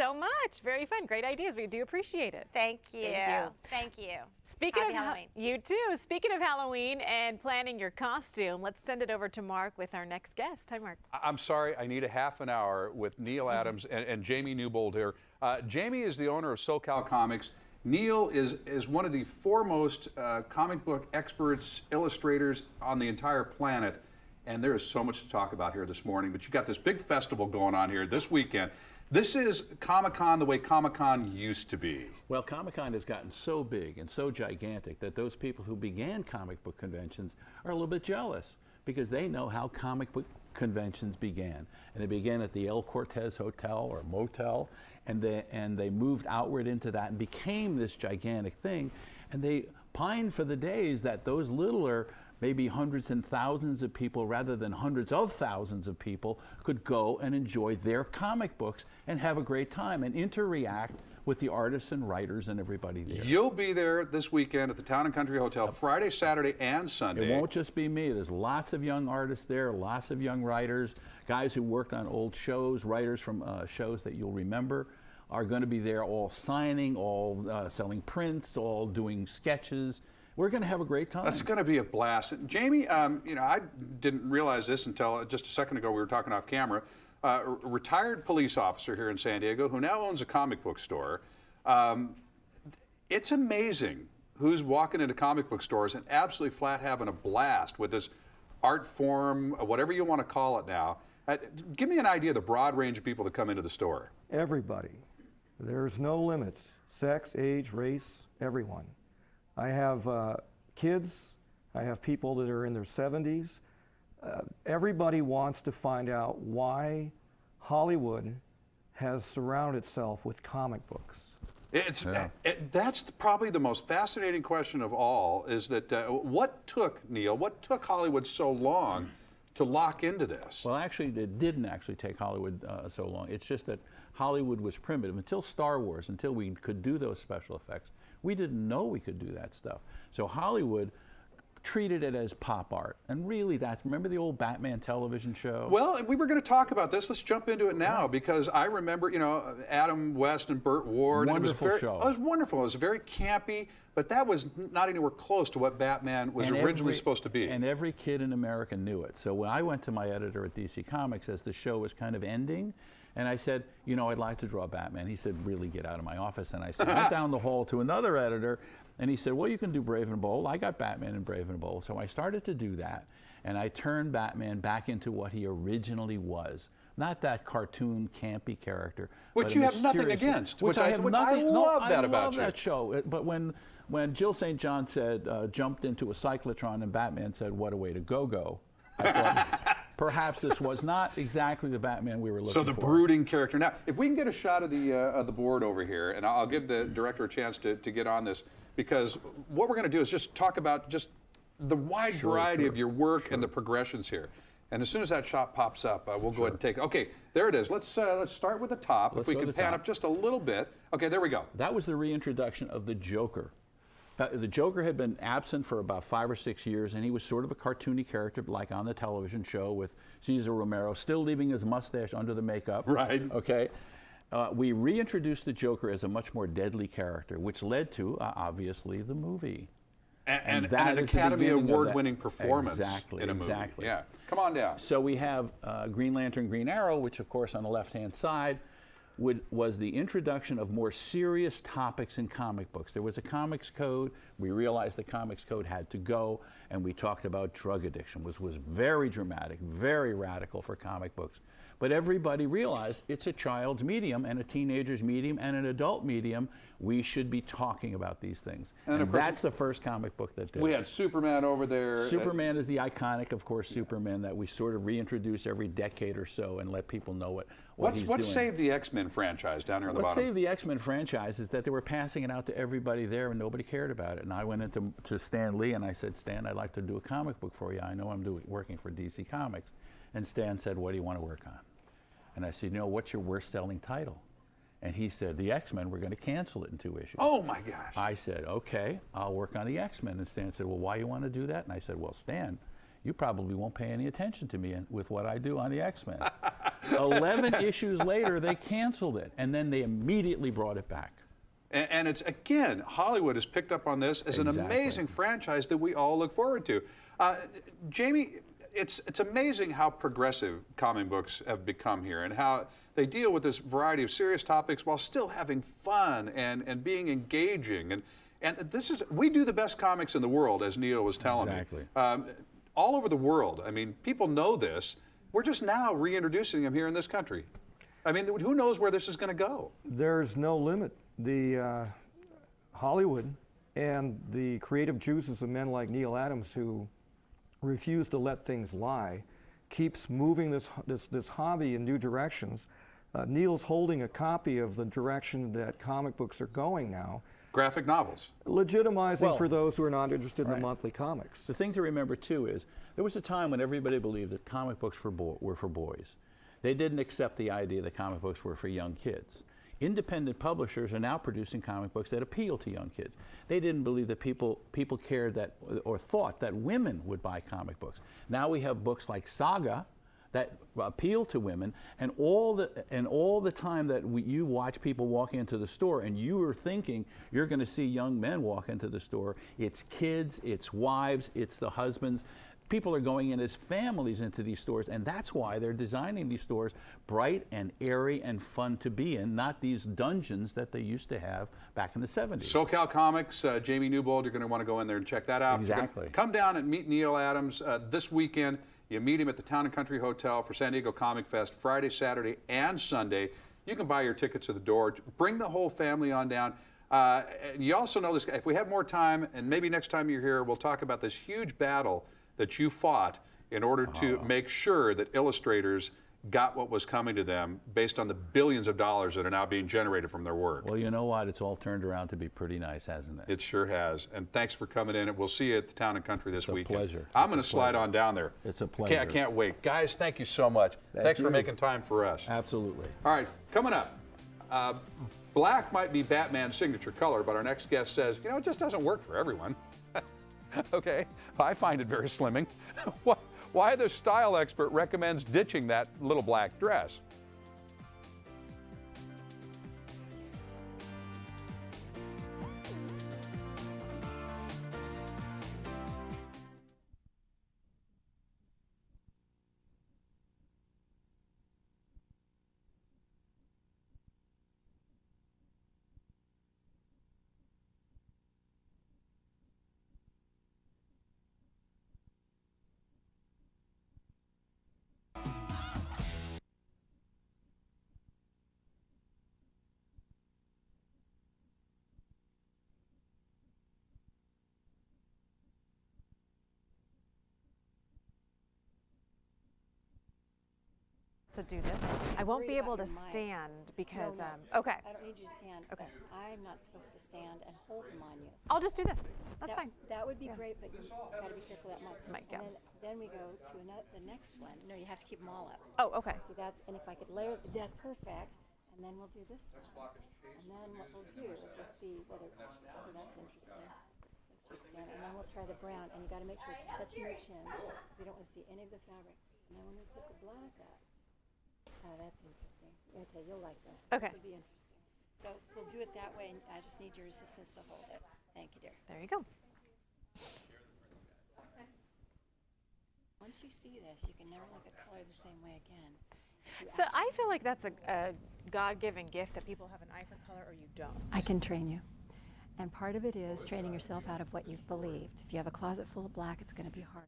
so much. Very fun. Great ideas. We do appreciate it. Thank you. Thank you. Thank you. Speaking Happy of Halloween. You too. Speaking of Halloween and planning your costume, let's send it over to Mark with our next guest. Hi, Mark. I'm sorry, I need a half an hour with Neil Adams and Jamie Newbold here. Jamie is the owner of SoCal Comics. Neil is one of the foremost comic book experts, illustrators on the entire planet. And there is so much to talk about here this morning. But you got this big festival going on here this weekend. This is Comic-Con the way Comic-Con used to be. Well, Comic-Con has gotten so big and so gigantic that those people who began comic book conventions are a little bit jealous because they know how comic book conventions began. And they began at the El Cortez Hotel or Motel, and they moved outward into that and became this gigantic thing. And they pined for the days that those littler, maybe hundreds and thousands of people rather than hundreds of thousands of people could go and enjoy their comic books and have a great time and interact with the artists and writers and everybody there. You'll be there this weekend at the Town and Country Hotel Friday, Saturday, and Sunday. It won't just be me. There's lots of young artists there, lots of young writers, guys who worked on old shows, writers from shows that you'll remember are going to be there all signing, all selling prints, all doing sketches. We're going to have a great time. That's going to be a blast. Jamie, you know, I didn't realize this until just a second ago. We were talking off camera. Retired police officer here in San Diego who now owns a comic book store. It's amazing who's walking into comic book stores and absolutely flat having a blast with this art form, whatever you want to call it now. Give me an idea of the broad range of people that come into the store. Everybody. There's no limits. Sex, age, race, everyone. I have kids, I have people that are in their 70s. Everybody wants to find out why Hollywood has surrounded itself with comic books. That's probably the most fascinating question of all, is that what took Hollywood so long to lock into this? Well, actually, it didn't actually take Hollywood so long. It's just that Hollywood was primitive. Until Star Wars, until we could do those special effects, we didn't know we could do that stuff. So Hollywood treated it as pop art. And really, remember the old Batman television show? Well, we were going to talk about this. Let's jump into it now, because I remember, you know, Adam West and Burt Ward. Wonderful show. It was wonderful. It was very campy, but that was not anywhere close to what Batman was originally supposed to be. And every kid in America knew it. So when I went to my editor at DC Comics as the show was kind of ending, and I said, you know, I'd like to draw Batman. He said, really, get out of my office. And I said, went down the hall to another editor, and he said, well, you can do Brave and Bold. I got Batman in Brave and Bold. So I started to do that, and I turned Batman back into what he originally was. Not that cartoon, campy character. Which you have nothing against. Which I love that about you. I love that show. But when Jill St. John said, jumped into a cyclotron, and Batman said, what a way to go, I thought, perhaps this was not exactly the Batman we were looking for. So the brooding character. Now, if we can get a shot of the board over here, and I'll give the director a chance to get on this, because what we're going to do is just talk about just the wide variety of your work and the progressions here. And as soon as that shot pops up, we'll go ahead and take it. Okay, there it is. Let's start with the top. If we can pan up just a little bit. Okay, there we go. That was the reintroduction of the Joker. The Joker had been absent for about 5 or 6 years, and he was sort of a cartoony character, like on the television show with Cesar Romero, still leaving his mustache under the makeup. Right. Okay. We reintroduced the Joker as a much more deadly character, which led to, obviously, the movie. And an Academy Award-winning performance in a movie. Exactly. Yeah. Come on down. So we have Green Lantern, Green Arrow, which, of course, on the left-hand side, was the introduction of more serious topics in comic books. There was a comics code. We realized the comics code had to go, and we talked about drug addiction, which was very dramatic, very radical for comic books. But everybody realized it's a child's medium and a teenager's medium and an adult medium. We should be talking about these things. And that's the first comic book that did We it. had Superman over there. Superman is the iconic, of course, Superman that we sort of reintroduce every decade or so and let people know what he's doing. What saved the X-Men franchise down here on the bottom? What saved the X-Men franchise is that they were passing it out to everybody there and nobody cared about it. And I went into Stan Lee and I said, Stan, I'd like to do a comic book for you. I know I'm working for DC Comics. And Stan said, what do you want to work on? And I said, you know, what's your worst selling title? And he said, the X-Men, we're going to cancel it in 2 issues. Oh my gosh. I said, okay, I'll work on the X-Men. And Stan said, well, why you want to do that? And I said, well, Stan, you probably won't pay any attention to me with what I do on the X-Men. 11 issues later, they canceled it, and then they immediately brought it back. And it's, again, Hollywood has picked up on this as an amazing franchise that we all look forward to. Jamie, it's amazing how progressive comic books have become here and how they deal with this variety of serious topics while still having fun and being engaging. And this is, we do the best comics in the world, as Neil was telling me. All over the world. I mean, people know this. We're just now reintroducing them here in this country. I mean, who knows where this is going to go? There's no limit. The Hollywood and the creative juices of men like Neal Adams, who refuse to let things lie, keeps moving this hobby in new directions. Neil's holding a copy of the direction that comic books are going now. Graphic novels. Legitimizing for those who are not interested in the monthly comics. The thing to remember, too, is there was a time when everybody believed that comic books were for boys. They didn't accept the idea that comic books were for young kids. Independent publishers are now producing comic books that appeal to young kids. They didn't believe that people cared that or thought that women would buy comic books. Now we have books like Saga that appeal to women, and all the time that you watch people walking into the store and you are thinking you're going to see young men walk into the store, it's kids, it's wives, it's the husbands. People are going in as families into these stores, and that's why they're designing these stores bright and airy and fun to be in, not these dungeons that they used to have back in the 70s. SoCal Comics, Jamie Newbold, you're going to want to go in there and check that out. Exactly. Come down and meet Neal Adams this weekend. You meet him at the Town & Country Hotel for San Diego Comic Fest, Friday, Saturday, and Sunday. You can buy your tickets at the door. Bring the whole family on down. You also know this guy. If we have more time, and maybe next time you're here, we'll talk about this huge battle that you fought in order to make sure that illustrators got what was coming to them based on the billions of dollars that are now being generated from their work. Well, you know what? It's all turned around to be pretty nice, hasn't it? It sure has. And thanks for coming in. And we'll see you at the Town & Country this weekend. It's a pleasure. I'm going to slide on down there. It's a pleasure. I can't wait. Guys, thank you so much. Thanks for making time for us. Absolutely. All right, coming up. Black might be Batman's signature color, but our next guest says, you know, it just doesn't work for everyone. Okay, I find it very slimming. Why the style expert recommends ditching that little black dress. To do this. I won't be able to stand because, okay. I don't need you to stand. Okay. But I'm not supposed to stand and hold them on you. I'll just do this. That's fine. That would be great, but you've got to be careful of that mic. Yeah. And then we go to the next one. No, you have to keep them all up. Oh, okay. So that's, and if I could layer, that's perfect. And then we'll do this one. And then what we'll do is we'll see whether, oh, that's interesting. That's your skin. And then we'll try the brown. And you got to make sure it's touching your chin because we don't want to see any of the fabric. And then when we put the black up, oh, that's interesting. Okay, you'll like this. Okay. This will be interesting. So we'll do it that way, and I just need your assistance to hold it. Thank you, dear. There you go. Once you see this, you can never look at color the same way again. So I feel like that's a God-given gift that people have an eye for color or you don't. I can train you. And part of it is training yourself out of what you've believed. If you have a closet full of black, it's going to be hard.